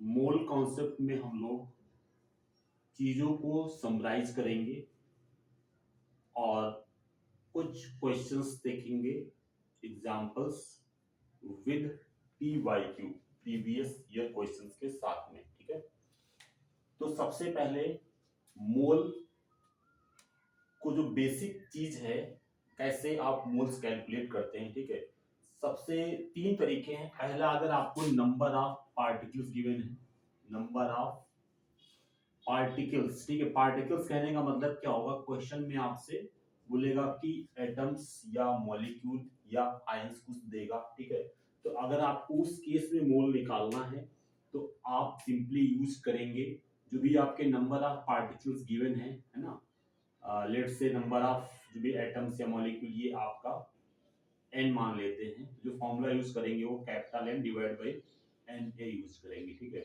Mole concept में हम लोग चीजों को समराइज करेंगे और कुछ क्वेश्चंस देखेंगे, examples with PYQ previous year questions के साथ में। ठीक है, तो सबसे पहले मोल को जो बेसिक चीज है, कैसे आप मोल्स कैलकुलेट करते हैं। ठीक है, सबसे तीन तरीके हैं। पहला, अगर आपको नंबर ऑफ पार्टिकल्स गिवन है, नंबर ऑफ पार्टिकल्स। ठीक है, पार्टिकल्स कहने का मतलब क्या होगा, क्वेश्चन में आपसे बोलेगा कि एटम्स या मॉलिक्यूल या आयंस कुछ देगा। ठीक है, तो अगर आपको उस केस में मोल निकालना है तो आप सिंपली यूज करेंगे जो भी आपके नंबर ऑफ पार्टिकल्स गिवन है ना। लेट्स से नंबर ऑफ जो भी एटम्स या मॉलिक्यूल ये आपका n मान लेते हैं। जो फॉर्मूला यूज करेंगे वो capital N divide by Na use करेंगे। ठीक है,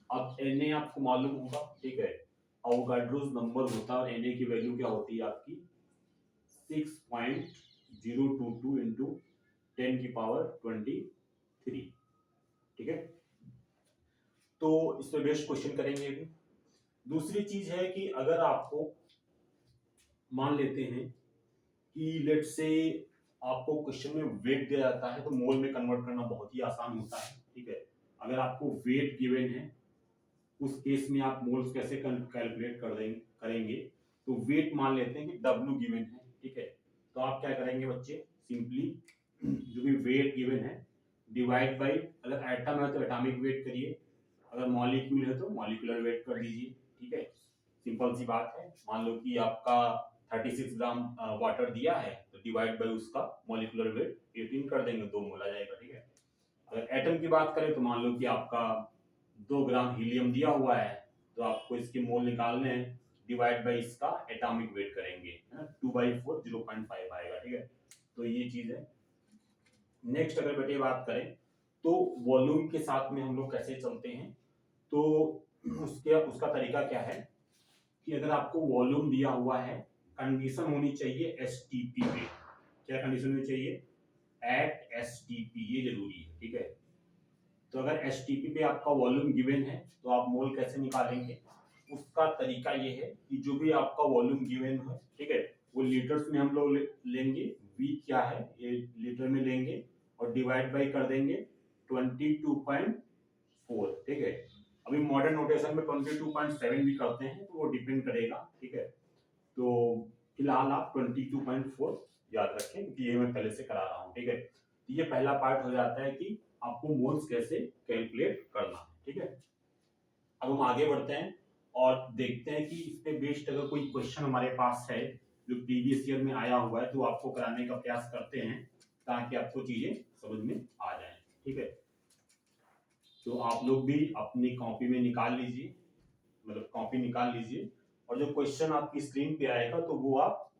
अब Na आपको मालूम होगा। ठीक है, अवोगाड्रोस नंबर होता है और Na की वैल्यू क्या होती है आपकी 6.022 इंटू 10⁻23। ठीक है, तो इस पे बेस्ट क्वेश्चन करेंगे अभी। दूसरी चीज है कि अगर आपको मान लेते हैं कि लेट से आपको क्वेश्चन में वेट दिया जाता है तो मोल में कन्वर्ट करना बहुत ही आसान होता है। ठीक है, अगर आपको वेट गिवन है उस केस में आप मोल्स कैसे कैलकुलेट करेंगे, तो वेट मान लेते हैं कि W गिवन है। ठीक है, तो आप क्या करेंगे बच्चे, सिंपली जो भी वेट गिवन है डिवाइड बाई, अगर एटम है तो एटॉमिक वेट करिए, अगर मॉलिक्यूल है तो मॉलिक्यूलर वेट कर दीजिए। ठीक है, सिंपल सी बात है। मान लो कि आपका 36 ग्राम वाटर दिया है तो डिवाइड बाई उसका मॉलिक्यूलर वेट 18 कर देंगे, 2 मोल आ जाएगा। ठीक है, अगर एटम की बात करें तो मान लो कि आपका 2 ग्राम हीलियम दिया हुआ है तो आपको इसके मोल निकालने हैं, डिवाइड बाई इसका एटॉमिक वेट करेंगे, है ना, 2/4 0.5 आएगा। ठीक है, तो ये चीज है। नेक्स्ट अगर बेटे बात करें तो वॉल्यूम के साथ में हम लोग कैसे चलते हैं, तो उसका तरीका क्या है कि अगर आपको वॉल्यूम दिया हुआ है, कंडीशन होनी चाहिए STP पे। क्या कंडीशन होनी चाहिए, एट STP, ये जरूरी है। ठीक है, तो अगर STP पे आपका वॉल्यूम गिवन है तो आप मोल कैसे निकालेंगे, उसका तरीका ये है कि जो भी आपका वॉल्यूम गिवन है, ठीक है, वो लीटर्स में हम लोग लेंगे, V क्या है ये लीटर में लेंगे और डिवाइड बाई कर देंगे 22.4। ठीक है, अभी मॉडर्न नोटेशन में 22.7 भी करते हैं तो वो डिपेंड करेगा। ठीक है, तो फिलहाल आप 22.4 याद रखें क्योंकि ये मैं पहले से करा रहा हूँ। ठीक है, तो ये पहला पार्ट हो जाता है कि आपको मोल्स कैसे कैलकुलेट करना है। ठीक है, अब हम आगे बढ़ते हैं और देखते हैं कि इस पे बेस्ड अगर कोई क्वेश्चन हमारे पास है जो प्रीवियस ईयर में आया हुआ है तो आपको कराने का प्रयास करते हैं ताकि आपको चीजें समझ में आ जाए। ठीक है, तो आप लोग भी अपनी कॉपी में निकाल लीजिए, मतलब कॉपी निकाल लीजिए और जो क्वेश्चन आपकी स्क्रीन पे आएगा तो वो आप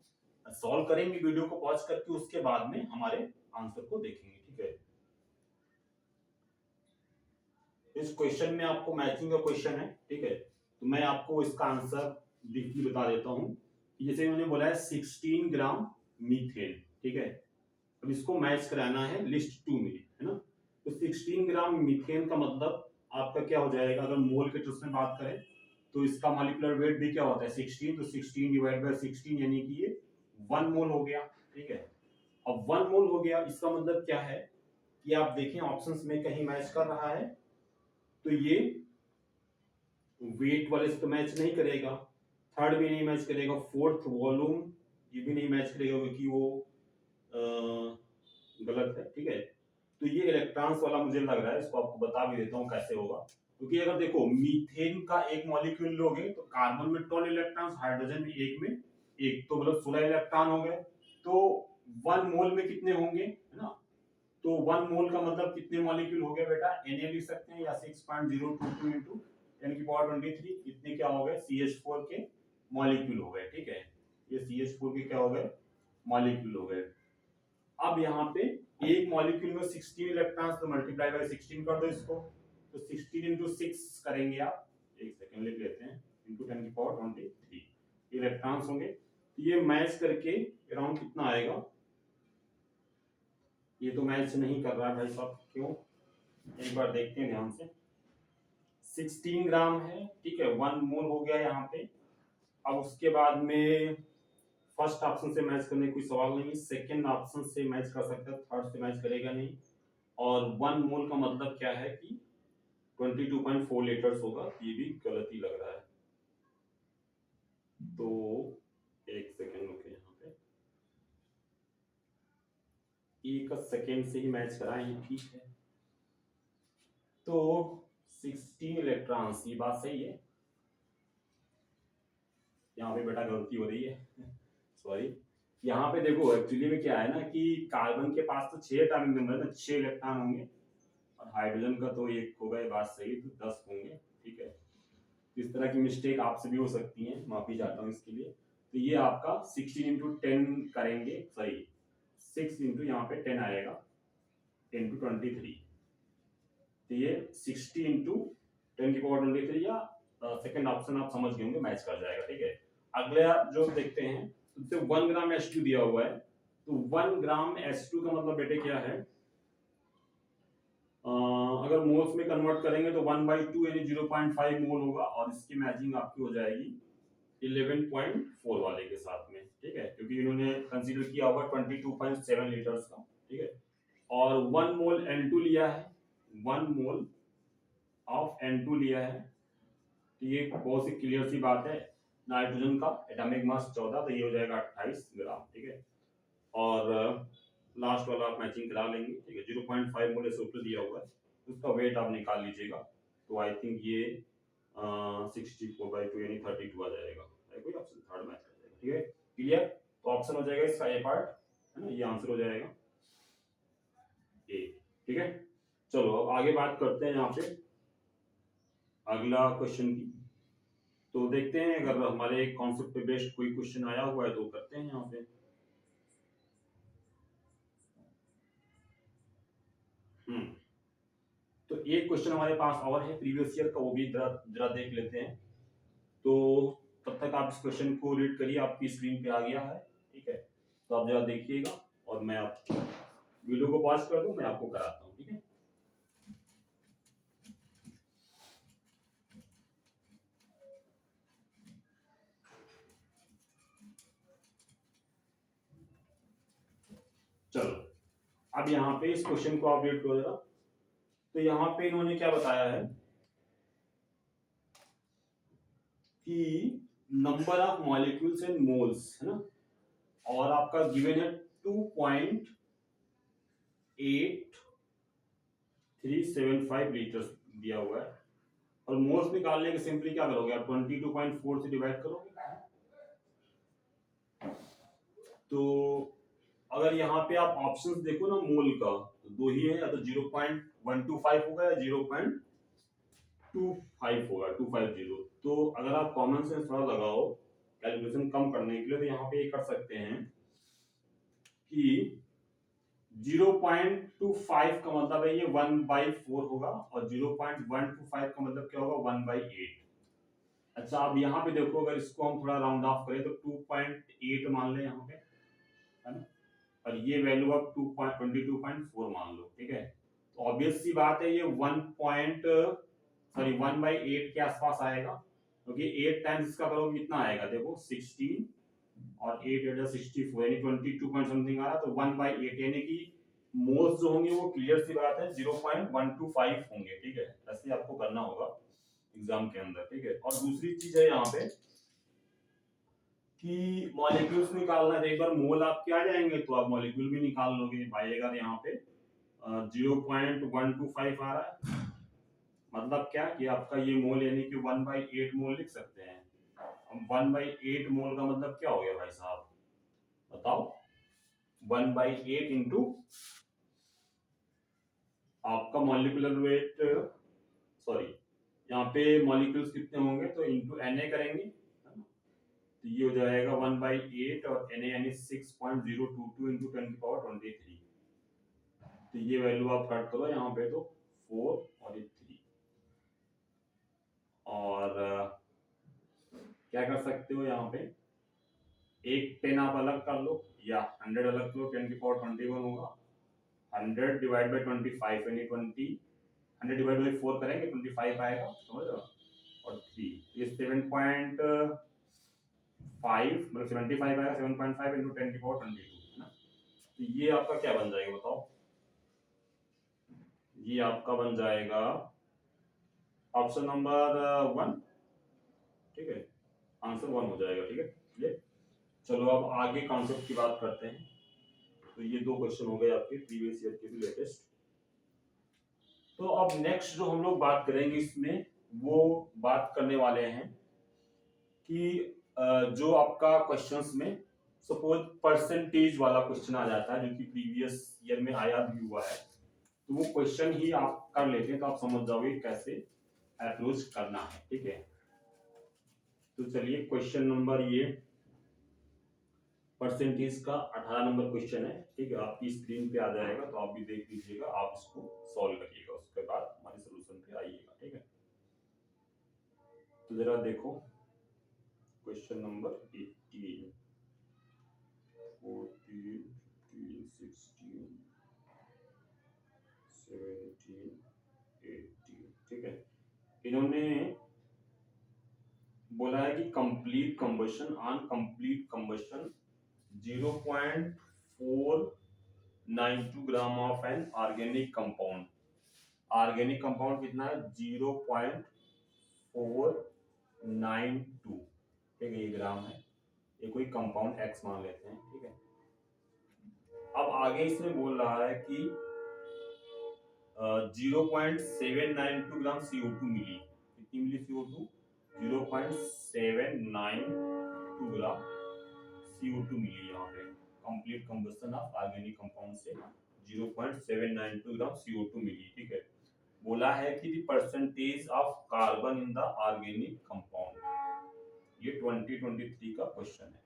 सॉल्व करेंगे वीडियो को पॉज करके, उसके बाद में हमारे आंसर को देखेंगे। ठीक है, इस क्वेश्चन में आपको मैचिंग का क्वेश्चन है। ठीक है, तो मैं आपको इसका आंसर लिख के बता देता हूं कि जैसे उन्होंने बोला है 16 ग्राम मीथेन। ठीक है, अब इसको मैच कराना है लिस्ट 2 में, है ना। तो 16 ग्राम मीथेन का मतलब आपका क्या हो जाएगा, अगर मोल के टर्म्स में बात करें तो इसका मॉलिक्यूलर वेट भी क्या होता है 16, तो 16 डिवाइड बाय 16 यानी कि ये 1 मोल हो गया। ठीक है, अब 1 मोल हो गया, इसका मतलब क्या है कि आप देखें ऑप्शंस में कहीं मैच कर रहा है तो ये वेट वाले से तो मैच नहीं करेगा, थर्ड भी नहीं मैच करेगा, फोर्थ वॉल्यूम ये भी नहीं मैच करेगा क्योंकि वो गलत है। ठीक है, तो ये इलेक्ट्रॉन्स वाला मुझे लग रहा है, इसको आपको बता भी देता हूँ कैसे होगा। क्योंकि अगर देखो मीथेन का एक मॉलिक्यूल लोगे तो कार्बन में 12 इलेक्ट्रॉन्स, हाइड्रोजन में एक में एक, तो मतलब 16 इलेक्ट्रॉन हो गए। तो 1 मोल में कितने होंगे, है ना, तो 1 मोल का मतलब कितने मॉलिक्यूल हो गए बेटा, Na लिख सकते हैं या 6.022 इंटू 10⁻23, इतने क्या हो गए CH4 के मॉलिक्यूल हो गए। ठीक है, ये CH4 के क्या हो गए मॉलिक्यूल हो गए। अब यहाँ पे एक मॉलिक्यूल में 16 इलेक्ट्रॉन्स, तो मल्टीप्लाई बाय 16 कर दो इसको, तो 16 इंटू 6 करेंगे आप, एक सेकंड लिख लेते हैं, इंटू 10⁻23 इलेक्ट्रॉन्स होंगे। तो ये मैच करके अराउंड कितना आएगा, ये तो मैच नहीं कर रहा है भाई साहब, क्यों, एक बार देखते हैं ध्यान से। 16 ग्राम है, ठीक है, 1 मोल हो गया यहाँ पे। अब उसके बाद में फर्स्ट ऑप्शन से मैच करने कोई सवाल नहीं, सेकंड ऑप्शन से मैच कर सकता है, थर्ड से मैच करेगा नहीं। और 1 मोल का मतलब क्या है कि 22.4 लीटर्स होगा, ये भी गलत ही लग रहा है। तो एक सेकेंड रुके, यहाँ पे एक सेकेंड से ही मैच कराएं, ये ठीक है। तो 16 इलेक्ट्रॉन्स, ये बात सही है, यहाँ पे बेटा गलती हो रही है सॉरी। यहाँ पे देखो एक्चुअली में क्या है ना कि कार्बन के पास तो 6 एटॉमिक नंबर है ना, 6 इलेक्ट्रॉन होंगे, और हाइड्रोजन का तो एक होगा, ये बात सही, तो 10 होंगे, ठीक है। इस तरह की मिस्टेक आपसे भी हो सकती है, माफी चाहता हूँ इसके लिए। तो ये आपका 16 इंटू 10 करेंगे, सॉरी 6 इंटू यहाँ पे 10 आएगा, 10 टू 23। तो ये 60 इंटू 10 की पावर 23, या सेकंड ऑप्शन आप समझ गए होंगे, मैच कर जाएगा, ठीक है। अगला जो देखते हैं, तो 1 ग्राम H2 दिया हुआ है, तो 1 ग्राम H2 का मतलब बेटे क्या है, अगर मोल्स में कन्वर्ट करेंगे तो 1/2 यानी 0.5 मोल होगा, और इसकी मैचिंग आपकी हो जाएगी 11.4 वाले के साथ में, ठीक है, क्योंकि इन्होंने कंसीडर किया होगा 22.7 लीटर्स का, ठीक है। और 1 मोल N2 लिया है, 1 मोल ऑफ N2 लिया है, तो ये बहुत सी क्लियर सी बात है, नाइट्रोजन का एटॉमिक मास 14, तो ये हो जाएगा 28 ग्राम, ठीक है। और लास्ट वाला आप मैचिंग करा लेंगे, ठीक है, 0.5 मोल ऐसे ऊपर दिया हुआ है, उसका वेट आप निकाल लीजिएगा, तो आई थिंक ये 64/2 यानी 32 आ जाएगा, कोई ऑप्शन थर्ड मैच कर जाएगा, ठीक है, क्लियर। तो ऑप्शन हो जाएगा इसका ए पार्ट, है ना, ये आंसर हो जाएगा ए, ठीक है। चलो अब आगे बात करते हैं यहाँ पे अगला क्वेश्चन की। तो देखते हैं अगर हमारे कॉन्सेप्ट पे बेस्ड कोई क्वेश्चन आया हुआ है तो करते हैं यहाँ पे। तो एक क्वेश्चन हमारे पास और है प्रीवियस ईयर का, वो भी जरा जरा देख लेते हैं। तो तब तक आप इस क्वेश्चन को रीड करिए, आपकी स्क्रीन पे आ गया है, ठीक है, तो आप जरा देखिएगा, और मैं आप वीडियो को पॉज कर दूं, मैं आपको कराता हूँ, ठीक है। चलो अब यहाँ पे इस क्वेश्चन को आप रीड करो जरा। तो यहाँ पे इन्होंने क्या बताया है कि number of molecules and moles, है ना, और आपका गिवन है 2.8375 लीटर दिया हुआ है, और मोल्स निकालने के सिंपली क्या करोगे आप, 22.4 से डिवाइड करोगे। तो अगर यहाँ पे आप ऑप्शंस देखो ना मोल का, तो दो ही है, या तो 0.125 होगा या 0.25 होगा, 250। तो अगर आप कॉमन सेंस थोड़ा लगाओ कैलकुलेशन कम करने के लिए, तो यहाँ पे ये कर सकते हैं कि 0.25 का मतलब है ये 1/4 होगा, और 0.125 का मतलब क्या होगा, 1/8। अच्छा अब यहाँ पे देखो, अगर इसको हम थोड़ा राउंड ऑफ करें तो 2.8 मान लें यहाँ पे, है ना, और ये वैल्यू आप 22.4 मान लो, ठीक है। तो ऑब्वियस सी बात है ये 1/8 के आसपास आएगा, क्योंकि 8 टाइम्स इसका करोगे कितना आएगा, देखो 16 और 8 8 64 यानी 22 पॉइंट समथिंग आ रहा, तो 1/8 यानी कि मोल्स जो होंगे वो क्लियर सी बात है 0.125 होंगे, ठीक है, ऐसे आपको करना होगा एग्जाम के अंदर, ठीक है। और दूसरी चीज है यहाँ पे कि मॉलिक्यूल्स निकालना है, एक बार मोल आपके आ जाएंगे तो आप मॉलिक्यूल भी निकाल लोगे, पाइएगा यहाँ पे 0.125 आ रहा है, मतलब क्या कि आपका ये मोल यानी कि 1/8 मोल लिख सकते हैं। अब 1/8 मोल का मतलब क्या हो गया भाई साहब, बताओ, 1/8 इंटू आपका मॉलिक्यूलर वेट, सॉरी यहाँ पे मॉलिक्यूल्स कितने होंगे, तो इंटू Na करेंगे, तो ये हो जाएगा 1/8, और Na यानी 6.022 इंटू 10⁻23। तो ये वैल्यू आप कट करो यहाँ पे, तो 4 और ये 3, और क्या कर सकते हो यहाँ पे, एक 10 आप अलग कर लो, या 100 अलग करो, 10⁻21 होगा, 100 डिवाइड बाई 25 यानी 20, 100 डिवाइड बाई 4 करेंगे 25 आएगा, समझ रहे हो, और 3 ये 7.5 मतलब 75 आएगा, 7.5 इंटू 10 की पावर 22 है ना। तो ये आपका क्या बन जाएगा बताओ, ये आपका बन जाएगा ऑप्शन नंबर 1, ठीक है, आंसर 1 हो जाएगा, ठीक है ये। चलो अब आगे कॉन्सेप्ट की बात करते हैं। तो ये 2 क्वेश्चन हो गए आपके प्रीवियस ईयर के भी लेटेस्ट। तो अब नेक्स्ट जो हम लोग बात करेंगे इसमें, वो बात करने वाले हैं कि जो आपका क्वेश्चंस में सपोज परसेंटेज वाला क्वेश्चन आ जाता है, जो कि प्रीवियस ईयर में आया भी हुआ है, तो वो क्वेश्चन ही आप कर लेते हैं तो आप समझ जाओगे कैसे अप्रोच करना है, ठीक है। तो चलिए क्वेश्चन नंबर ये परसेंटेज का 18 नंबर क्वेश्चन है, ठीक है, आपकी स्क्रीन पे आ जाएगा, तो आप भी देख लीजिएगा, आप इसको सॉल्व करिएगा, उसके बाद हमारे सॉल्यूशन पे आइएगा, ठीक है। तो जरा देखो क्वेश्चन नंबर 18, 14, 15, 16, 17, 18, ठीक है। इन्होंने बोला है कि complete combustion on complete combustion 0.492 gram of an organic compound. Organic compound कितना है 0.492, ठीक है, ये ग्राम है, ये कोई कंपाउंड एक्स मान लेते हैं, ठीक है। अब आगे इसमें बोल रहा है कि 0.792 ग्राम CO2 मिली, कितनी मिली CO2, 0.792 ग्राम CO2 मिली यहाँ पे, complete combustion of organic compound से 0.792 ग्राम CO2 मिली, ठीक है। बोला है कि the percentage of carbon in the organic compound, ये 2023 का क्वेश्चन है।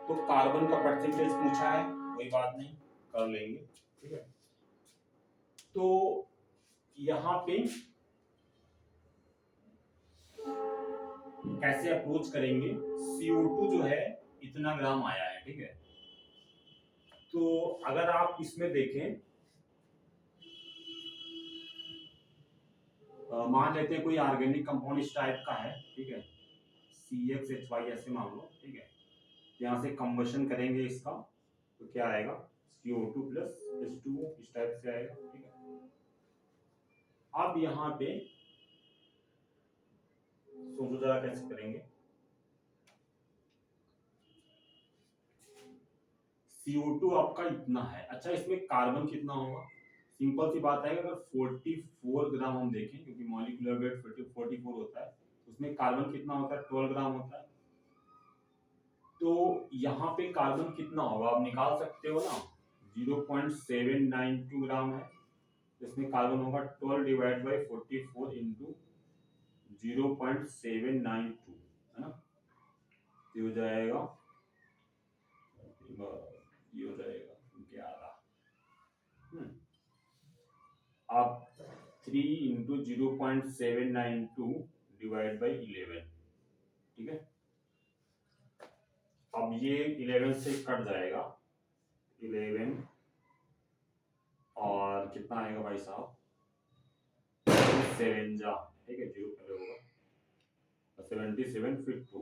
तो कार्बन का परसेंटेज पूछा है, कोई बात नहीं, कर लेंगे, ठीक है। तो यहाँ पे कैसे अप्रोच करेंगे, CO2 जो है इतना ग्राम आया है, ठीक है। तो अगर आप इसमें देखें, मान लेते हैं कोई ऑर्गेनिक कंपाउंड इस टाइप का है, ठीक है, CXHY ऐसे मान लो, ठीक है। यहाँ से कंबशन करेंगे इसका, तो क्या आएगा CO2 प्लस H2O इस टाइप से आएगा, ठीक है। अब यहाँ पे सोचो जरा कैसे करेंगे, CO2 आपका इतना है, अच्छा इसमें कार्बन कितना होगा, सिंपल सी बात है, अगर 44 ग्राम हम देखें, क्योंकि मॉलिक्यूलर वेट 44 होता है, उसमें कार्बन कितना होता है 12 ग्राम होता है। तो यहाँ पे कार्बन कितना होगा आप निकाल सकते हो ना, 0.792 ग्राम है, इसमें कार्बन होगा 12 डिवाइड बाई 44 इंटू 0.792, है ना। ये हो जाएगा 11। अब 3 इंटू 0.792 डिवाइड बाई 11, ठीक है। अब ये 11 से कट जाएगा, 11 और कितना आएगा भाई साहब 7 जा, ठीक है, 0 पहले होगा 77 फिर 2,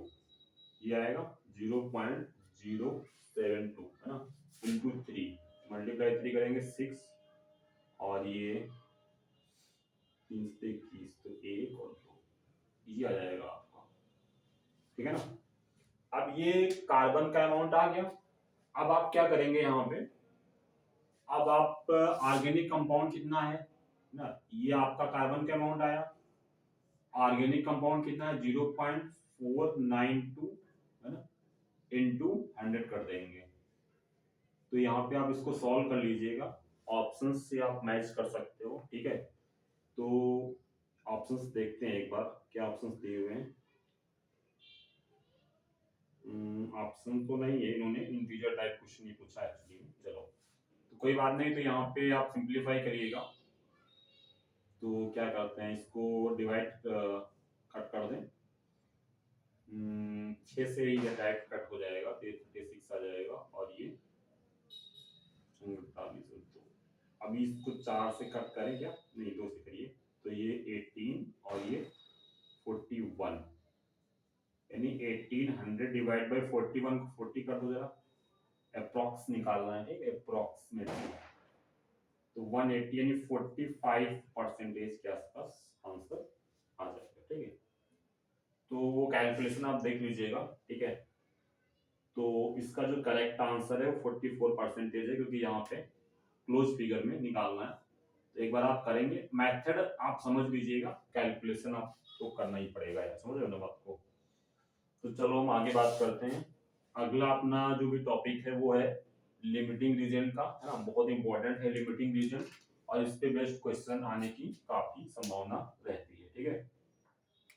ये आएगा 0.072, है ना, इंटू 3, मल्टीप्लाई 3 करेंगे 6, और ये 3 से 21, तो 1 और 2, ये आ जाएगा आपका, ठीक है ना। अब ये कार्बन का अमाउंट आ गया। अब आप क्या करेंगे यहाँ पे, अब आप ऑर्गेनिक कंपाउंड कितना है ना, ये आपका कार्बन का अमाउंट आया, ऑर्गेनिक कंपाउंड कितना है 0.492, है ना, इनटू 100 कर देंगे। तो यहाँ पे आप इसको सॉल्व कर लीजिएगा, ऑप्शंस से आप मैच कर सकते हो, ठीक है। तो ऑप्शंस देखते हैं एक बार, क्या ऑप्शंस दिए हुए हैं। ऑप्शन तो नहीं है, इन्होंने इंटीजर टाइप क्वेश्चन नहीं पूछा एक्चुअली में, चलो तो कोई बात नहीं। तो यहाँ पे आप सिंप्लीफाई करिएगा, तो क्या करते हैं इसको डिवाइड कट कर दें, 6 से ही डायरेक्ट कट हो जाएगा, 36 आ जाएगा, और ये 39 और 2, अभी इसको 4 से कट करें क्या, नहीं 2 से करिए, तो ये 18 और ये 41, यानी 1800 डिवाइड बाई 41 को 40 कर दो जरा, अप्रॉक्स निकालना है, ठीक है, अप्रॉक्सीमेटली। तो 180 यानी 45% के आसपास आंसर आ जाएगा, ठीक है। तो वो कैलकुलेशन आप देख लीजिएगा, ठीक है। तो इसका जो करेक्ट आंसर है वो 44% है, क्योंकि यहाँ पे क्लोज फिगर में निकालना है। तो एक बार आप करेंगे, मेथड आप समझ लीजिएगा, कैलकुलेशन आपको करना ही पड़ेगा यार, समझ रहे हो ना बात को। तो चलो हम आगे बात करते हैं। अगला अपना जो भी टॉपिक है वो है लिमिटिंग रीजन का, है ना, बहुत इंपॉर्टेंट है लिमिटिंग रीजन, और इस पे बेस्ड क्वेश्चन आने की काफी संभावना रहती है, ठीक है।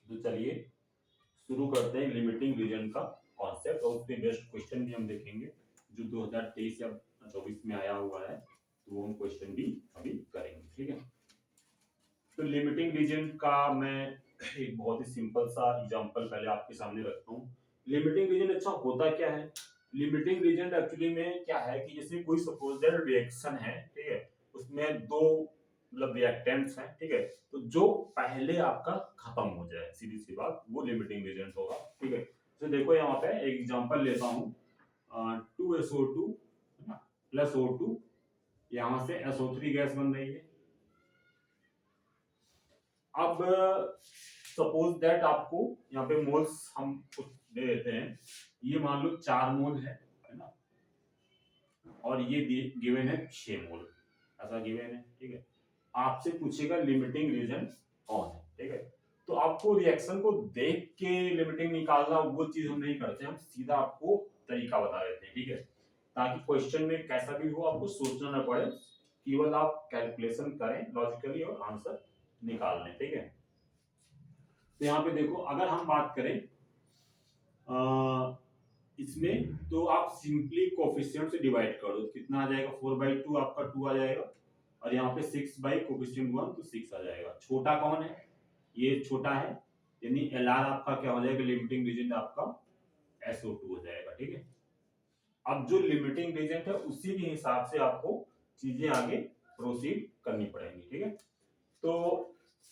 तो चलिए शुरू करते हैं लिमिटिंग रीजन का कॉन्सेप्ट, और उसके बेस्ड क्वेश्चन भी हम देखेंगे जो 2023 या 24 में आया हुआ है, तो वो हम क्वेश्चन भी अभी करेंगे, ठीक है। तो लिमिटिंग रीजन का मैं एक बहुत ही सिंपल सा एग्जांपल पहले आपके सामने रखता हूँ। लिमिटिंग रीजन अच्छा होता क्या है? लिमिटिंग रीजन एक्चुअली में क्या है कि जैसे कोई सपोज्ड रिएक्शन है, ठीक है, उसमें दो मतलब रिएक्टेंट्स हैं, ठीक है, तो जो पहले आपका खत्म हो जाए, सीधी सी बात, वो लिमिटिंग रीजन होगा, ठीक है। तो देखो यहाँ पे एक एग्जांपल लेता हूँ, 2SO2 है ना प्लस O2, यहाँ से SO3 गैस बन रही है। अब सपोज दैट आपको यहाँ पे मोल्स हम कुछ दे देते हैं, ये मान लो 4 मोल है ना, और ये गिवन है 6 मोल, ऐसा गिवन है, ठीक है। आपसे पूछेगा लिमिटिंग रीजन कौन है, ठीक है। तो आपको रिएक्शन को देख के लिमिटिंग निकालना वो चीज हम नहीं करते, हम सीधा आपको तरीका बता देते हैं, ठीक है, ताकि क्वेश्चन में कैसा भी हो आपको सोचना ना पड़े, केवल आप कैलकुलेशन करें लॉजिकली और आंसर निकाल लें, ठीक है। तो यहाँ पे देखो, अगर हम बात करें इसमें, तो आप सिंपली कोफिशिएंट से डिवाइड कर दो, कितना आ जाएगा, 4/2 आपका 2 आ जाएगा, और यहाँ पे 6 बाई कोफिशिएंट 1 तो 6 आ जाएगा। छोटा कौन है, ये छोटा है, यानी LR आपका क्या हो जाएगा, लिमिटिंग रीजन आपका SO2 हो जाएगा, ठीक है। अब जो लिमिटिंग रीजन है उसी के हिसाब से आपको चीजें आगे प्रोसीड करनी पड़ेंगी, ठीक है। तो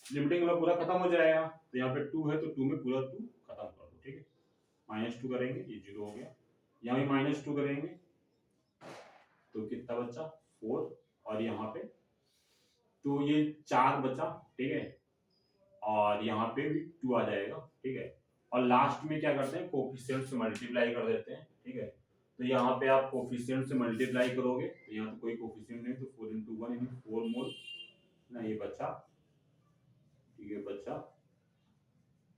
लिमिटिंग वाला पूरा खत्म हो जाएगा, तो यहाँ पे 2 है तो 2 में पूरा 2 खत्म कर दो, ठीक है। -2 करेंगे, ये 0 हो गया, यहाँ भी -2 करेंगे तो कितना बचा, 4, और यहाँ पे तो ये 4 बचा, ठीक है, और यहाँ पे भी 2 आ जाएगा, ठीक है। और लास्ट में क्या करते हैं, कोफिशिएंट से मल्टीप्लाई कर देते हैं, ठीक है। तो यहाँ पे आप कोफिशिएंट से मल्टीप्लाई करोगे, तो यहाँ तो कोई कोफिशिएंट नहीं, तो 4 × 1 यानी 4 मोल ना, ये बचा, ठीक है, बचा।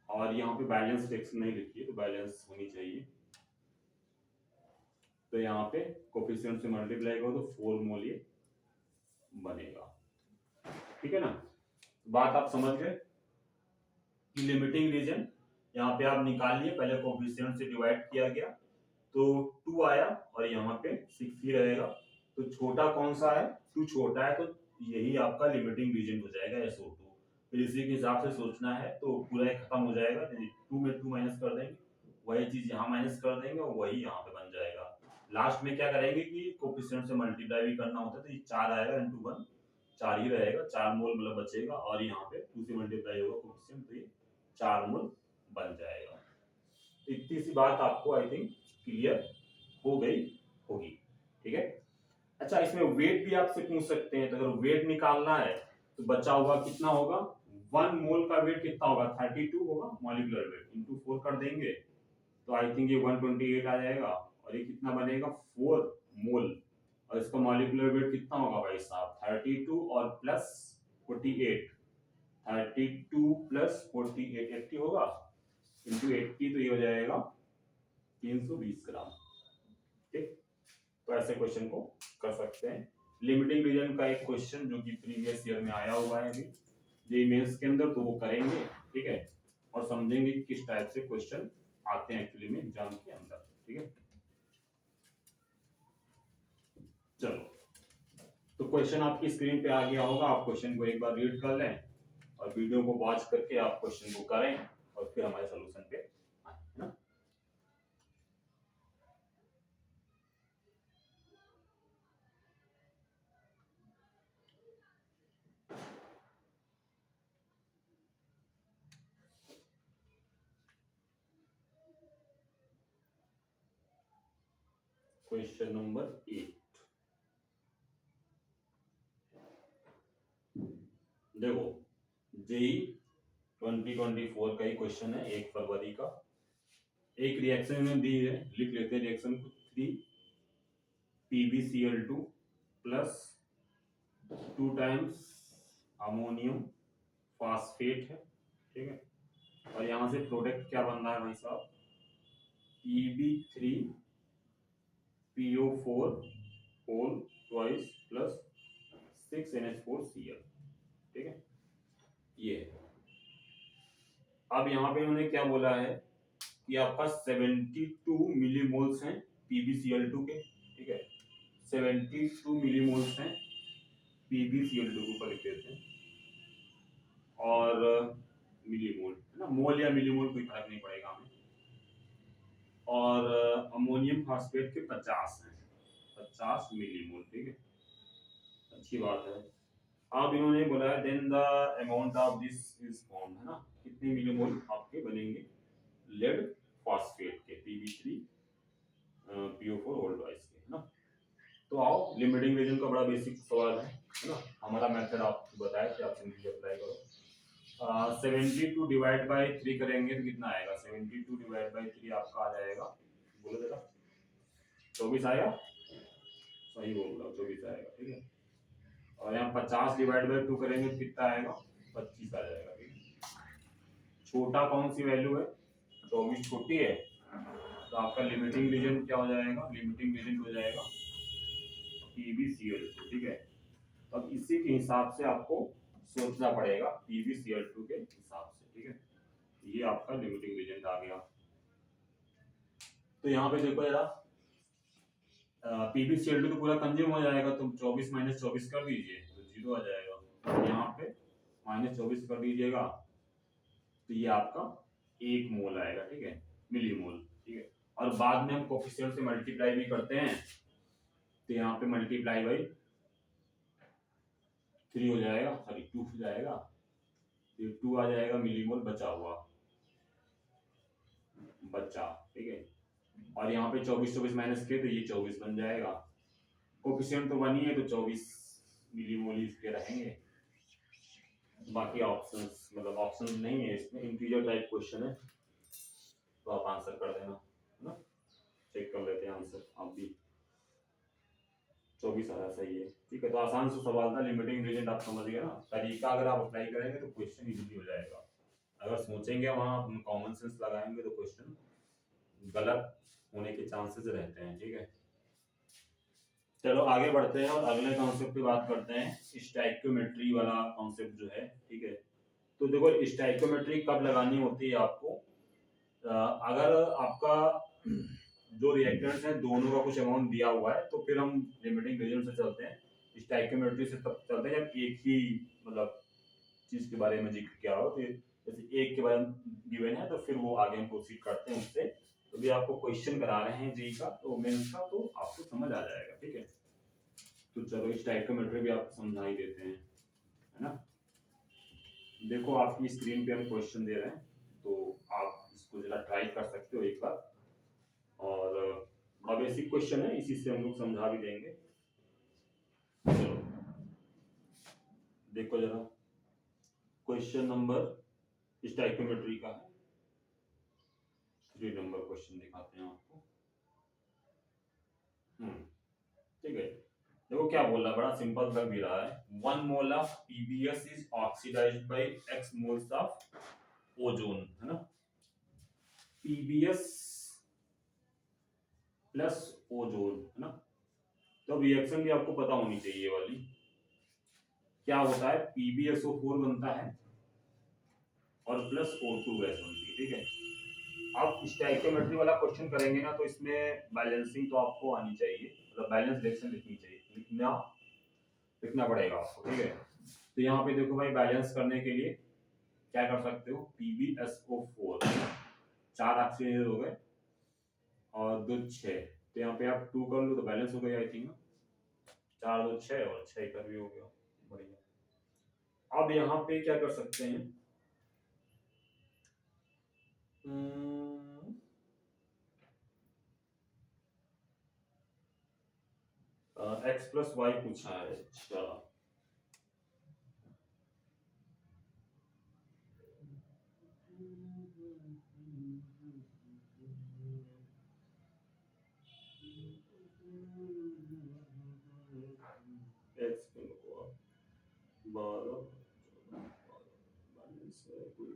और यहाँ पे बैलेंस रिएक्शन नहीं लिखी है, तो बैलेंस होनी चाहिए, तो यहाँ पे कोफिशिएंट से मल्टीप्लाई करो तो 4 मोल ये बनेगा, ठीक है ना। बात आप समझ गए कि लिमिटिंग रीजन यहाँ पे आप निकाल लिए, पहले कोफिशिएंट से डिवाइड किया गया तो 2 आया, और यहाँ पे 6 ही रहेगा, तो छोटा कौन सा है, 2 छोटा है, तो यही आपका लिमिटिंग रीजन हो जाएगा SO2। फिर इसी के हिसाब से सोचना है, तो पूरा एक खत्म हो जाएगा, 2 में 2 माइनस कर देंगे, वही चीज यहाँ माइनस कर देंगे और वही यहाँ पे बन जाएगा। लास्ट में क्या करेंगे कि कोफिशिएंट से मल्टीप्लाई भी करना होता है, तो ये 4 आएगा × 1, 4 ही रहेगा, 4 मोल मतलब बचेगा, और यहाँ पे 2 से मल्टीप्लाई होगा कोफिशिएंट, तो ये 4 मोल बन जाएगा। इतनी सी बात आपको आई थिंक क्लियर हो गई होगी, ठीक है। अच्छा, इसमें वेट भी आपसे पूछ सकते हैं, तो अगर वेट निकालना है तो बचा हुआ कितना होगा, 1 मोल का वेट कितना होगा, 32 होगा, मॉलिक्यूलर वेट × 4 कर देंगे तो आई थिंक ये 128 आ जाएगा, और ये कितना बनेगा, 4 मोल, और इसका मॉलिक्यूलर वेट कितना होगा भाई साहब, 32 और प्लस 48, 32 प्लस 48 80 होगा, × 80 तो ये हो जाएगा 320 ग्राम, ठीक। तो ऐसे क्वेश्चन को कर सकते हैं। लिमिटिंग रीजन का एक क्वेश्चन जो कि प्रीवियस ईयर में आया हुआ है अभी जेईई मेंस के अंदर, तो वो करेंगे, ठीक है, और समझेंगे कि किस टाइप से क्वेश्चन आते हैं एक्चुअली में एग्जाम के अंदर, ठीक है। चलो, तो क्वेश्चन आपकी स्क्रीन पे आ गया होगा, आप क्वेश्चन को एक बार रीड कर लें और वीडियो को वॉच करके आप क्वेश्चन को करें, और फिर हमारे सोल्यूशन पे आए, है ना। Question number 8। देखो जेई 2024 का ही क्वेश्चन है, 1 फरवरी का। एक रिएक्शन में दी है, लिख लेते हैं रिएक्शन को। 3 PbCl2 plus 2 times ammonium phosphate है, ठीक है। और यहाँ से प्रोडक्ट क्या बन रहा है भाई साहब, Pb3PO4 whole twice plus 6NH4Cl, ठीक है। ये अब यहाँ पे उन्होंने क्या बोला है कि आपका 72 मिलीमोल्स हैं PbCl2 के, ठीक है। 72 मिलीमोल्स हैं PbCl2 के ऊपर लिख देते हैं, और मिलीमोल है ना, मोल या मिलीमोल कोई फर्क नहीं पड़ेगा हमें। और अमोनियम फास्फेट के 50 हैं, 50 मिलीमोल, ठीक है, अच्छी बात है। अब इन्होंने बोला है then the amount of this is formed, है ना, कितने मिलीमोल आपके बनेंगे लेड फास्फेट के Pb3PO4 होल ट्वाइस के, है ना। तो आओ, लिमिटिंग रीजन का बड़ा बेसिक सवाल है ना। हमारा मेथड आपको बताया कि आप सिंपली अप्लाई करो। 72 डिवाइड बाय 3 करेंगे तो कितना आएगा, 72 डिवाइड बाय 3 आपका आ जाएगा, बोलो जरा, 24 आएगा, सही बोल रहा हूँ, 24 आएगा, ठीक है। और यहाँ 50 डिवाइड बाय 2 करेंगे तो कितना आएगा, 25 आ जाएगा, ठीक है। छोटा कौन सी वैल्यू है, 24 छोटी है, तो आपका लिमिटिंग रीजन क्या हो जाएगा, लिमिटिंग रीजन हो जाएगा PbCl2, ठीक है। अब इसी के हिसाब से आपको सोचना पड़ेगा, PbCl2 के हिसाब से, ठीक है। ये आपका लिमिटिंग रीजन आ गया। तो यहाँ पे देखो जरा, PbCl2 तो पूरा कंज्यूम हो जाएगा, तो 24 माइनस 24 कर दीजिए तो 0 आ जाएगा। यहाँ पे माइनस 24 कर दीजिएगा तो ये आपका 1 मोल आएगा, ठीक है, मिलीमोल, ठीक है। और बाद में हम कोफिशिएंट से मल्टीप्लाई भी करते हैं, तो यहाँ पे मल्टीप्लाई बाई 3 हो जाएगा, सॉरी 2 हो जाएगा, ये 2 आ जाएगा मिलीमोल बचा हुआ, बचा, ठीक है। और यहाँ पे 24 माइनस किए तो ये 24 बन जाएगा। कोफिशिएंट तो 1 ही है तो 24 मिलीमोल इसके रहेंगे। बाकी ऑप्शंस, मतलब ऑप्शंस नहीं है इसमें, इंटीजर टाइप क्वेश्चन है, तो आप आंसर कर देना, है ना। चेक कर लेते हैं आंसर आप भी, 24 आया, सही है, ठीक है। तो आसान सा सवाल था, लिमिटिंग रीजन आप समझ गए ना। तरीका अगर आप अप्लाई करेंगे तो क्वेश्चन इजीली हो जाएगा। अगर सोचेंगे वहाँ कॉमन सेंस लगाएंगे तो क्वेश्चन गलत होने के चांसेस रहते हैं, ठीक है। चलो आगे बढ़ते हैं और अगले कॉन्सेप्ट पे बात करते हैं, स्टैइक्योमेट्री वाला कॉन्सेप्ट जो है, ठीक है। तो देखो स्टैइक्योमेट्री कब लगानी होती है आपको, अगर आपका जो रिएक्टेंट्स हैं दोनों का कुछ अमाउंट दिया हुआ है तो फिर हम लिमिटिंग रीजन से चलते हैं, स्टैइक्योमेट्री से तब चलते हैं जब एक ही मतलब चीज के बारे में जिक्र किया हो, तो जैसे एक के बारे में गिवन है तो फिर वो आगे हम प्रोसीड करते हैं उससे। तो भी आपको क्वेश्चन करा रहे हैं जी का, तो मेंस का, तो आपको समझ आ जाएगा, ठीक है। तो चलो स्टैइक्योमेट्री भी आपको समझा ही देते हैं, है ना। देखो आपकी स्क्रीन पे हम क्वेश्चन दे रहे हैं, तो आप इसको जरा ट्राई कर सकते हो एक बार, और बड़ा बेसिक क्वेश्चन है, इसी से हम लोग समझा भी देंगे। चलो देखो जरा, क्वेश्चन नंबर स्टैइक्योमेट्री का है, 3 नंबर क्वेश्चन दिखाते हैं आपको। ठीक है, देखो क्या बोल रहा है, बड़ा सिंपल लग भी रहा है। 1 mole of PbS is oxidised by x moles of ozone, है ना। PbS प्लस ओजोन, है ना। तो रिएक्शन भी आपको पता होनी चाहिए वाली, क्या होता है, PbSO4 बनता है और प्लस O2 गैस बनती है, ठीक है। आप स्टैइक्योमेट्री वाला क्वेश्चन करेंगे ना, तो इसमें बैलेंसिंग तो आपको आनी चाहिए, मतलब बैलेंस रिएक्शन लिखनी चाहिए, लिखना पड़ेगा आपको, ठीक है। तो यहाँ पे देखो भाई, बैलेंस करने के लिए क्या कर सकते हो, PbSO4 4 ऑक्सीजन हो गए और 2 6, तो यहाँ पे आप 2 कर लो तो बैलेंस हो गया, आई थिंक 4 2 6 और 6 का भी हो गया, बढ़िया। अब यहाँ पे क्या कर सकते हैं, एक्स प्लस वाई पूछा है। अच्छा, एक्स को 12 माइनस है कोई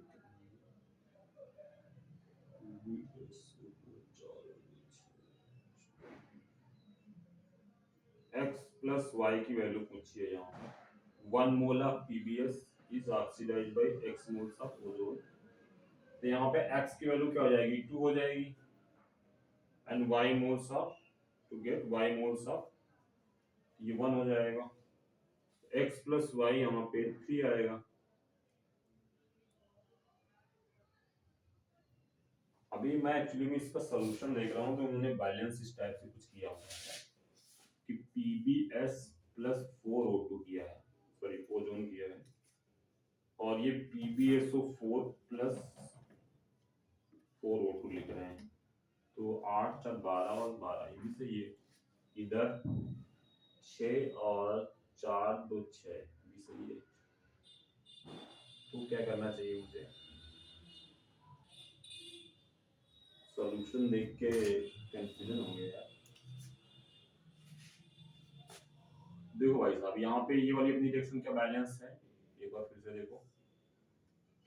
एक्स प्लस वाई की वैल्यू पूछी है यहाँ पे। 1 mole of PBS is oxidised by x moles of ozone. तो यहाँ पे x की वैल्यू क्या हो जाएगी, 2 हो जाएगी, and y moles of, to get y moles of, ये 1 हो जाएगा। x प्लस वाई यहाँ पे 3 आएगा। अभी मैं एक्चुअली में इसका सोल्यूशन देख रहा हूँ, तो उन्होंने बैलेंस इस टाइप से कुछ किया हुआ है कि PbS प्लस 4O2 किया है, सॉरी ओजोन किया है, और ये PbSO4 प्लस 4O2 लिख रहे हैं। तो 8 4 12 और 12 ये भी सही है। इधर 6 और 4 2 6 भी सही है। तो क्या करना चाहिए मुझे, सॉल्यूशन देख के कंफ्यूजन हो गया यार। देखो भाई साहब, यहाँ पे ये वाली अपनी रिएक्शन क्या बैलेंस है, एक बार फिर से देखो।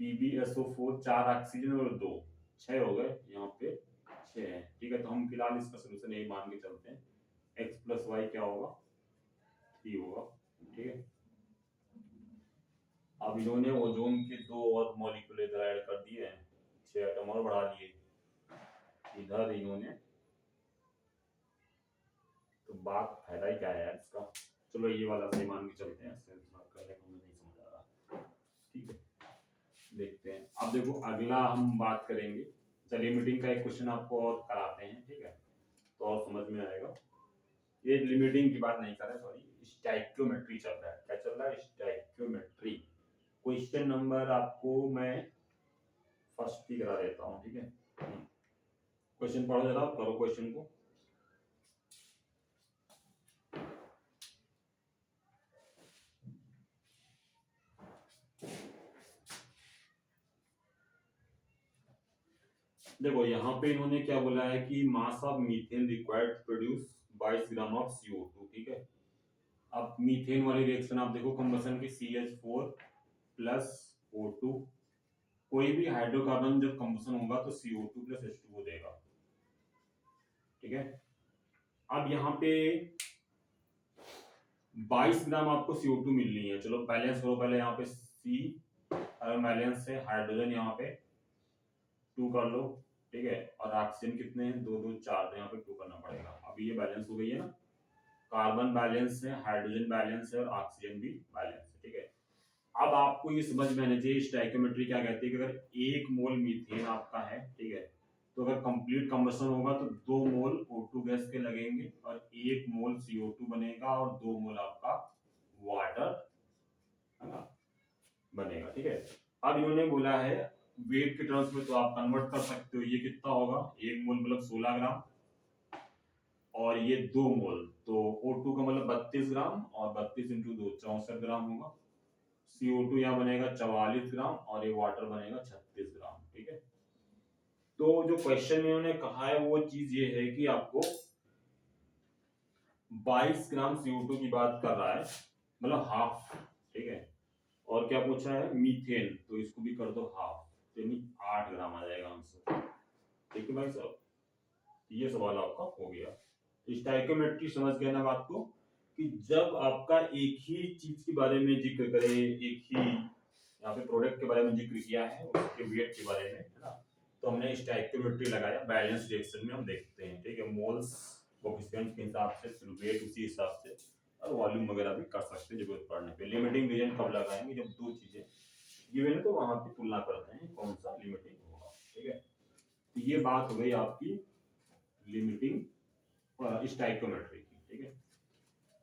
PbSO4 4 ऑक्सीजन और 2 6 हो गए, यहाँ पे 6 है। ठीक है, तो हम फिलहाल इसका सोल्यूशन यही मान के चलते हैं। x प्लस वाई क्या होगा, 3 होगा। ठीक है, अब इन्होंने ओजोन के 2 और मॉलिक्यूल इधर ऐड कर दिए हैं, 6 एटम और बढ़ा दिए इधर इन्होंने। तो बात फायदा ही क्या है यार इसका। चलो ये वाला सही मान के चलते हैं, इससे बात करने को मुझे नहीं समझ आ रहा। ठीक है, देखते हैं। अब देखो अगला हम बात करेंगे, चलिए मीटिंग का एक क्वेश्चन आपको और कराते हैं। ठीक है, तो और समझ में आएगा। ये लिमिटिंग की बात नहीं कर रहे, सॉरी, स्टोइकियोमेट्री चल रहा है। क्या चल रहा है, स्टोइकियोमेट्री। क्वेश्चन नंबर आपको मैं फर्स्ट ही करा देता हूँ। ठीक है, क्वेश्चन पढ़ो जरा, करो क्वेश्चन को। देखो यहाँ पे इन्होंने क्या बोला है कि mass of methane required to produce 22 gram of CO2। ठीक है, अब मीथेन वाली रिएक्शन आप देखो, कंबसन की CH4 प्लस O2, कोई भी हाइड्रोकार्बन जब कंबसन होगा तो CO2 प्लस H2O देगा। ठीक है, अब यहाँ पे 22 ग्राम आपको CO2 मिलनी है। चलो बैलेंस करो पहले, यहाँ पे C बैलेंस है, हाइड्रोजन यहाँ पे 2 कर लो। ठीक है, और ऑक्सीजन कितने हैं, 2 2 4, तो यहाँ पे 2 करना पड़ेगा। अभी ये बैलेंस हो गई है ना, कार्बन बैलेंस है, हाइड्रोजन बैलेंस है और ऑक्सीजन भी बैलेंस है। ठीक है, अब आपको ये समझ में आना चाहिए स्टोइकियोमेट्री क्या कहती है कि अगर 1 मोल मीथेन आपका है, ठीक है, तो अगर कंप्लीट कंबशन होगा तो 2 मोल O2 गैस के लगेंगे और 1 मोल CO2 बनेगा और 2 मोल आपका वाटर बनेगा। ठीक है, अब इन्होंने बोला है वेट के टर्म्स में, तो आप कन्वर्ट कर सकते हो, ये कितना होगा, 1 मोल मतलब 16 ग्राम, और ये 2 मोल, तो O2 का मतलब 32 ग्राम, और 32 इंटू 2 64 ग्राम होगा। CO2 यहाँ बनेगा 44 ग्राम, और ये वाटर बनेगा 36 ग्राम। ठीक है, तो जो क्वेश्चन में उन्होंने कहा है वो चीज ये है कि आपको 22 ग्राम CO2 की बात कर रहा है, मतलब हाफ। ठीक है, और क्या पूछा है, मीथेन, तो इसको भी कर दो हाफ, यानी 8 ग्राम आ जाएगा आंसर। ठीक है भाई साहब, ये सवाल आपका हो गया। स्टोइकियोमेट्री समझ गए ना बात को, कि जब आपका एक ही चीज के बारे में जिक्र करे, एक ही यहाँ पे प्रोडक्ट के बारे में जिक्र किया है, उसके वेट के बारे में, है ना, तो हमने स्टोइकियोमेट्री लगाया। बैलेंस रिएक्शन में हम देखते हैं, ठीक है, मोल्स कोफिशिएंट के हिसाब से, फिर वेट उसी हिसाब से, और वॉल्यूम वगैरह भी कर सकते हैं जरूरत पड़ने पे। लिमिटिंग रीजन कब लगाएंगे, जब दो चीजें गिवन है तो वहां पे तुलना करते हैं कौन सा लिमिटिंग होगा। ठीक है, तो ये बात हो गई आपकी लिमिटिंग स्टोइकियोमेट्री की। ठीक है,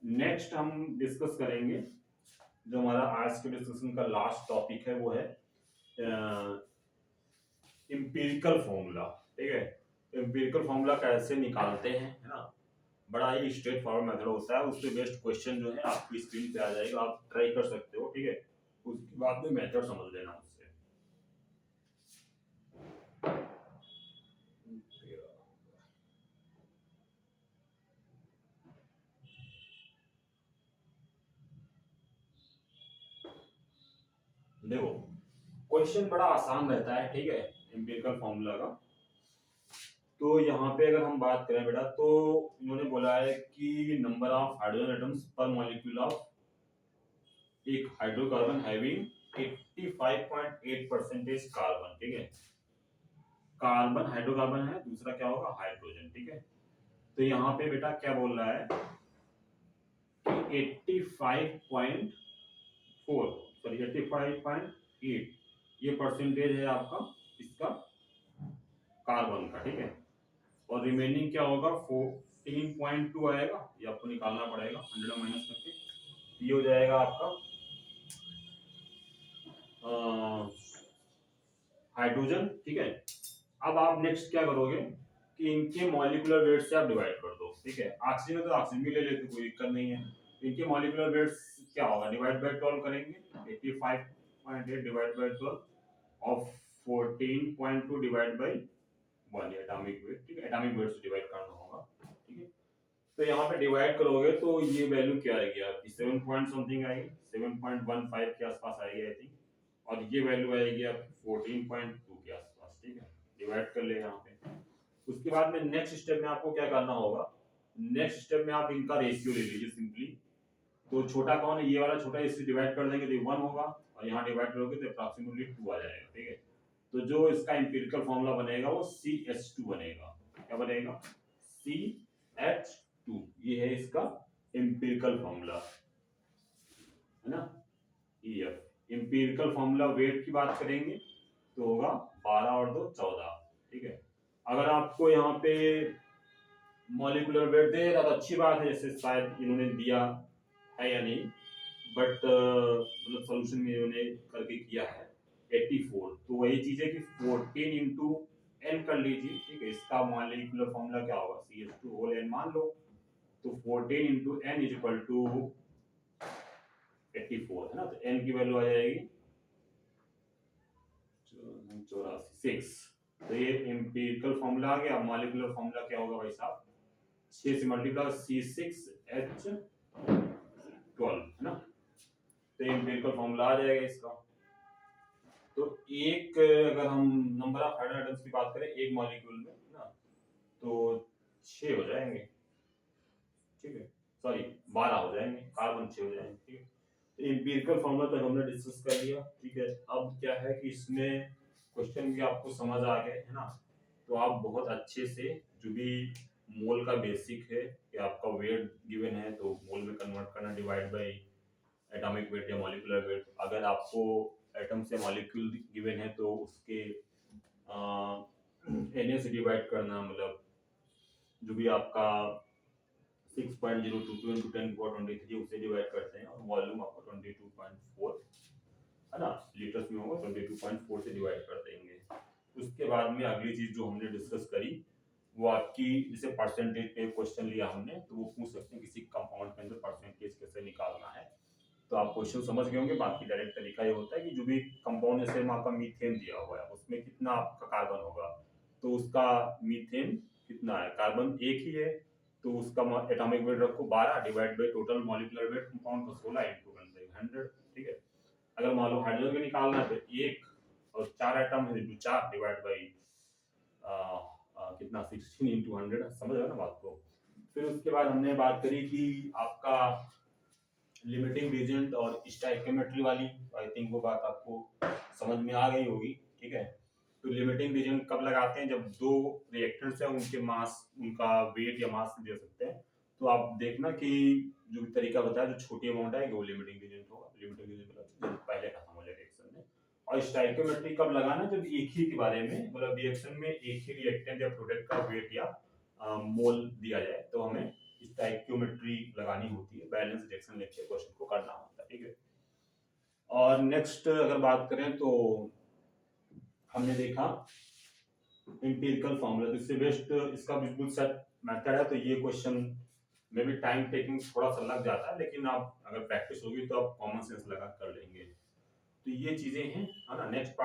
नेक्स्ट हम डिस्कस करेंगे, जो हमारा आज के डिस्कशन का लास्ट टॉपिक है, वो है एम्पिरिकल फॉर्मूला। ठीक है, एम्पिरिकल फॉर्मूला कैसे निकालते हैं, है ना, बड़ा ही स्ट्रेट फॉरवर्ड मेथड होता है, उससे बेस्ट क्वेश्चन जो है आपकी स्क्रीन पे आ जाएगा, आप ट्राई कर सकते हो, ठीक है। उसके बाद में मेथड समझ लेना उससे। देखो क्वेश्चन बड़ा आसान रहता है, ठीक है, एम्पिरिकल फॉर्मूला का। तो यहाँ पे अगर हम बात करें बेटा, तो इन्होंने बोला है कि नंबर ऑफ हाइड्रोजन एटम्स पर मॉलिक्यूल ऑफ एक हाइड्रोकार्बन हैविंग 85.8% कार्बन, ठीक है। कार्बन हाइड्रोकार्बन है, दूसरा क्या होगा हाइड्रोजन, ठीक है। तो यहाँ पे बेटा क्या बोल रहा है कि 85.4 सॉरी 85.8 ये परसेंटेज है आपका इसका कार्बन का, ठीक है। और रिमेनिंग क्या होगा 14.2 आएगा, ये आपको निकालना पड़ेगा 100 माइनस करके। ये हो जाएगा आपका हाइड्रोजन, ठीक है। अब आप नेक्स्ट क्या करोगे कि इनके मॉलिक्यूलर वेट से आप डिवाइड कर दो, ठीक है। ऑक्सीजन तो ऑक्सीजन भी ले लेते, कोई दिक्कत नहीं है। इनके मॉलिक्यूलर वेट्स क्या होगा, डिवाइड बाय 12 करेंगे, 85.8 डिवाइड बाय 12 और 14.2 डिवाइड बाय 1 एटॉमिक वेट, ठीक है। एटॉमिक वेट से डिवाइड करना होगा, ठीक है। तो यहाँ पे डिवाइड करोगे तो ये वैल्यू क्या आएगी आपकी 7 पॉइंट समथिंग आएगी, 7.15 के आसपास आएगी आई थिंक। और ये वैल्यू आएगी आपकी 14.2 के आसपास, ठीक है। डिवाइड कर ले यहाँ पे। उसके बाद में नेक्स्ट स्टेप में आपको क्या करना होगा, नेक्स्ट स्टेप में आप इनका रेशियो ले लीजिए सिंपली। तो छोटा कौन है, ये वाला छोटा, इससे डिवाइड कर देंगे तो 1 होगा, और यहाँ डिवाइड करोगे तो अप्रॉक्सीमेटली 2 आ जाएगा, ठीक है। तो जो इसका एम्पिरिकल फॉर्मूला बनेगा वो CH2 बनेगा। क्या बनेगा, CH2, ये है इसका एम्पिरिकल फॉर्मूला, है ना। EF empirical formula. वेट की बात करेंगे तो होगा 12 और 2 14, ठीक है। अगर आपको यहाँ पे मॉलिक्यूलर वेट दे रहा तो अच्छी बात है, जैसे शायद इन्होंने दिया है या नहीं, बट मतलब सॉल्यूशन में इन्होंने करके किया है 84। तो वही चीज है कि 14 इंटू एन कर लीजिए, ठीक है। इसका मॉलिक्यूलर फॉर्मूला क्या होगा, CH2 होल एन मान लो। तो 14 into n is equal to 84, है ना। तो एन की वैल्यू आ जाएगी 84, 6। तो ये एम्पिरिकल फॉर्मूला आ गया। मॉलिक्यूलर फॉर्मूला क्या होगा भाई साहब, 6 से मल्टीप्लाई C6H12, है ना। तो एम्पिरिकल फॉर्मूला आ जाएगा इसका। तो एक अगर हम नंबर ऑफ हाइड्रोजन एटम्स की बात करें एक मॉलिक्यूल में ना, तो 6 हो जाएंगे, ठीक है। सॉरी 12 हो जाएंगे, कार्बन 6 हो जाएंगे, ठीक है। तो एम्पिरिकल फॉर्मूला तक हमने डिस्कस कर लिया, ठीक है। अब क्या है कि इसमें क्वेश्चन भी आपको समझ आ गए, है ना। तो आप बहुत अच्छे से जो भी मोल का बेसिक है कि आपका वेट गिवन है तो मोल में कन्वर्ट करना, डिवाइड बाय एटॉमिक वेट या मॉलिक्यूलर वेट। अगर आपको एटम से मॉलिक्यूल गिवन है तो उसके Na से डिवाइड करना, मतलब जो भी आपका 6.022 into 10⁻23 उससे डिवाइड करते हैं, और वॉल्यूम आपको 22.4, है ना, लीटर्स में होगा, 22.4 से डिवाइड कर देंगे। उसके बाद में अगली चीज जो हमने डिस्कस करी वो आपकी, जैसे परसेंटेज पे क्वेश्चन लिया हमने, तो वो पूछ सकते हैं किसी कंपाउंड के अंदर परसेंटेज कैसे निकालना है। तो आप क्वेश्चन समझ गए होंगे। बाकी डायरेक्ट तरीका ये होता है कि जो भी कंपाउंड, जैसे आपका मीथेन दिया हुआ है, उसमें कितना आपका कार्बन होगा, तो उसका मीथेन कितना है, कार्बन एक ही है, तो उसका एटॉमिक वेट रखो 12 divide by total molecular weight compound का 16 इंटू 100, ठीक है। अगर मान लो हाइड्रोजन का निकालना है तो 1 और 4 एटम है तो 4 डिवाइड बाय कितना 16 इंटू 100, समझ रहे हो ना बात को। फिर उसके बाद हमने बात करी कि आपका लिमिटिंग रीजन और स्टोइकियोमेट्री वाली, आई थिंक वो बात आपको समझ में आ गई होगी, ठीक है। तो लिमिटिंग रीजन कब लगाते हैं, जब दो रिएक्टेंट्स हैं उनके मास, उनका वेट या मास दे सकते हैं। तो आप देखना कि जो भी तरीका बताया, जो छोटी अमाउंट आएगी वो लिमिटिंग रीजन होगा। लिमिटिंग रीजन मतलब पहले खत्म हो जाएगा रिएक्शन में। और स्टोइकियोमेट्री कब लगाना, जब एक ही के बारे में, मतलब रिएक्शन में एक ही रिएक्टेंट या प्रोडक्ट का वेट या मोल दिया जाए तो हमें स्टोइकियोमेट्री लगानी होती है। बैलेंस रिएक्शन लेके क्वेश्चन को करना होता है, ठीक है। और नेक्स्ट अगर बात करें तो हमने देखा एम्पिरिकल फॉर्मूला, तो इससे बेस्ट इसका बिल्कुल सेट मेथड है। तो ये question may be time taking थोड़ा सा लग जाता है, लेकिन आप अगर प्रैक्टिस होगी तो आप कॉमन सेंस लगा कर लेंगे। तो ये चीजें हैं, है ना। नेक्स्ट